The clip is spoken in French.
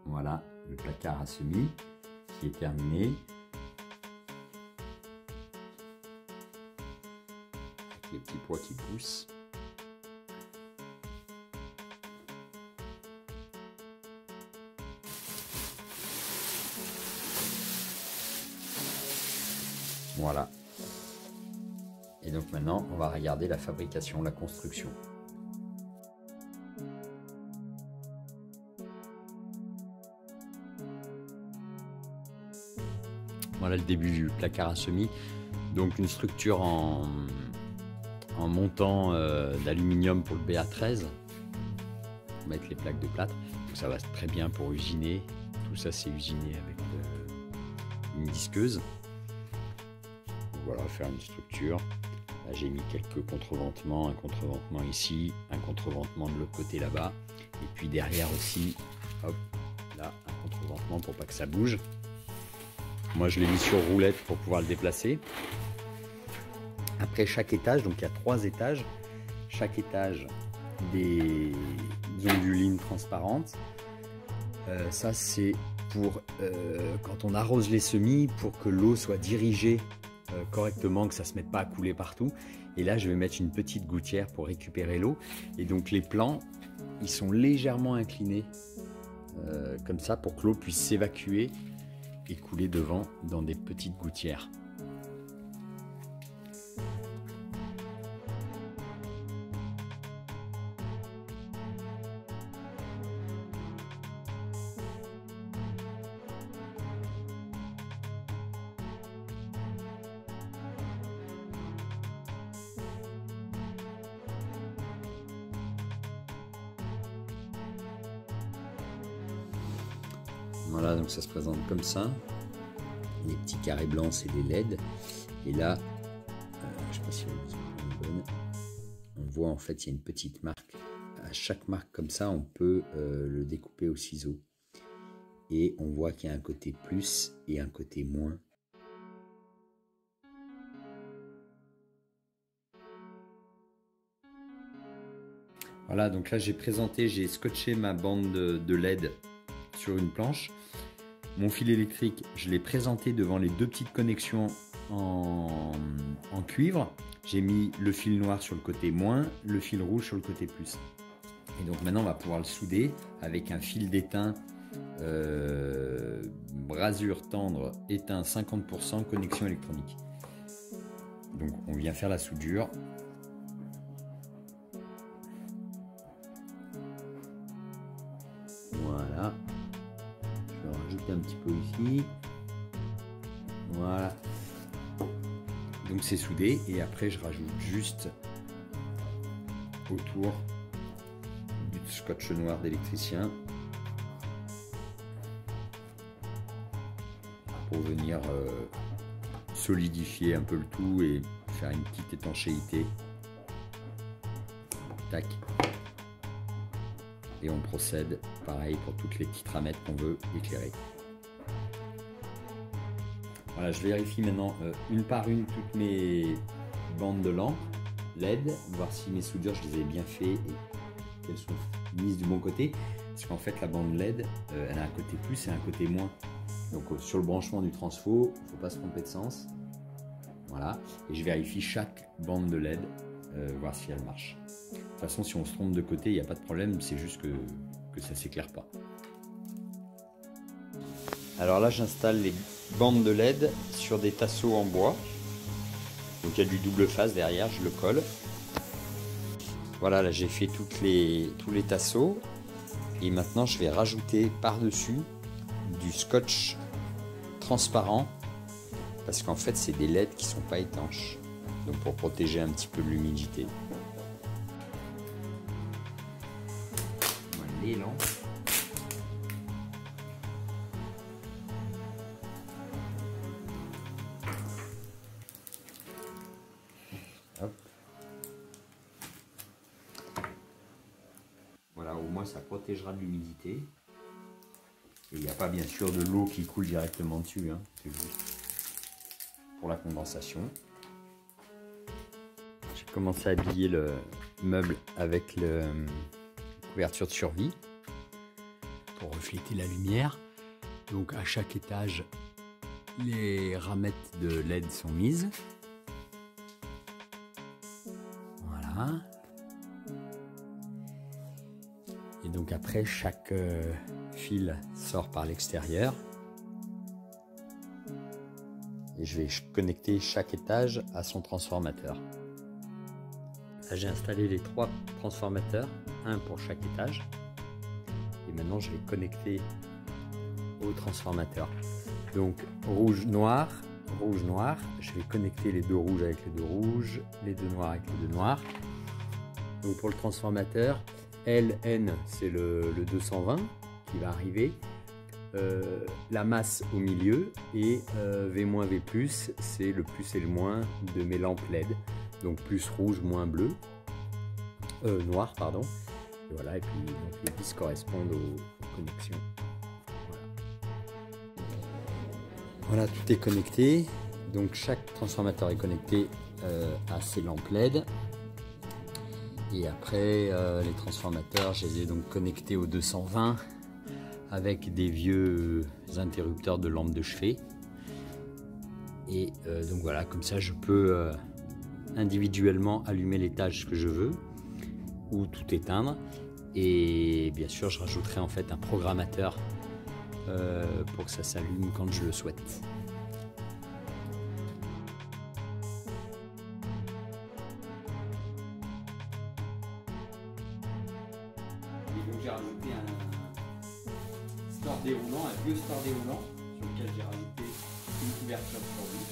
Voilà, le placard à semis qui est terminé. Avec les petits pois qui poussent. Voilà. Et donc maintenant, on va regarder la fabrication, la construction. Voilà le début du placard à semis. Donc une structure en montant d'aluminium pour le BA13. Pour mettre les plaques de plâtre. Donc ça va très bien pour usiner. Tout ça c'est usiné avec une disqueuse. Voilà, faire une structure. Là j'ai mis quelques contreventements, un contreventement ici, un contreventement de l'autre côté là-bas. Et puis derrière aussi, hop, là, un contreventement pour pas que ça bouge. Moi je l'ai mis sur roulette pour pouvoir le déplacer. Après chaque étage, donc il y a 3 étages, chaque étage des ondulines transparentes. Ça c'est pour quand on arrose les semis, pour que l'eau soit dirigée correctement, que ça ne se mette pas à couler partout. Et là je vais mettre une petite gouttière pour récupérer l'eau. Et donc les plants, ils sont légèrement inclinés comme ça pour que l'eau puisse s'évacuer et couler devant dans des petites gouttières. Voilà, donc ça se présente comme ça. Les petits carrés blancs, c'est les LED. Et là, je ne sais pas si on voit en fait, il y a une petite marque. À chaque marque comme ça, on peut le découper au ciseau. Et on voit qu'il y a un côté plus et un côté moins. Voilà, donc là j'ai scotché ma bande de LED sur une planche. Mon fil électrique, je l'ai présenté devant les 2 petites connexions en cuivre. J'ai mis le fil noir sur le côté moins, le fil rouge sur le côté plus. Et donc maintenant on va pouvoir le souder avec un fil d'étain brasure tendre étain 50% connexion électronique. Donc on vient faire la soudure. Voilà. Je vais rajouter un petit peu ici. Voilà. Donc c'est soudé et après je rajoute juste autour du scotch noir d'électricien pour venir solidifier un peu le tout et faire une petite étanchéité. Tac. Et on procède pareil pour toutes les petites ramettes qu'on veut éclairer. Voilà, je vérifie maintenant une par une toutes mes bandes de lampes LED, voir si mes soudures je les ai bien fait et qu'elles sont mises du bon côté. Parce qu'en fait la bande LED, elle a un côté plus et un côté moins. Donc sur le branchement du transfo, il ne faut pas se tromper de sens. Voilà, et je vérifie chaque bande de LED, voir si elle marche. De toute façon, si on se trompe de côté, il n'y a pas de problème, c'est juste que ça ne s'éclaire pas. Alors là, j'installe les bandes de LED sur des tasseaux en bois. Donc il y a du double face derrière, je le colle. Voilà, là j'ai fait tous les tasseaux. Et maintenant, je vais rajouter par-dessus du scotch transparent. Parce qu'en fait, c'est des LED qui ne sont pas étanches. Donc pour protéger un petit peu de l'humidité. L'élan. Hop. Voilà, au moins ça protégera de l'humidité. Et il n'y a pas bien sûr de l'eau qui coule directement dessus, hein. C'est juste pour la condensation. J'ai commencé à habiller le meuble avec le couverture de survie pour refléter la lumière. Donc à chaque étage, les ramettes de LED sont mises. Voilà. Et donc après, chaque fil sort par l'extérieur. Et je vais connecter chaque étage à son transformateur. Là, j'ai installé les 3 transformateurs, un pour chaque étage. Et maintenant, je vais connecter au transformateur. Donc rouge, noir, je vais connecter les 2 rouges avec les 2 rouges, les 2 noirs avec les 2 noirs. Donc pour le transformateur, LN c'est le 220 qui va arriver, la masse au milieu, et V-, V+, c'est le plus et le moins de mes lampes LED. Donc plus rouge, moins bleu, noir pardon. Et voilà, et puis donc, les 10 correspondent aux connexions. Voilà, tout est connecté. Donc chaque transformateur est connecté à ses lampes LED. Et après, les transformateurs, je les ai donc connectés au 220 avec des vieux interrupteurs de lampes de chevet. Et donc voilà, comme ça je peux individuellement allumer l'étage que je veux ou tout éteindre. Et bien sûr, je rajouterai en fait un programmateur pour que ça s'allume quand je le souhaite. Et donc j'ai rajouté un store déroulant, un vieux store déroulant sur lequel j'ai rajouté une couverture sur lui.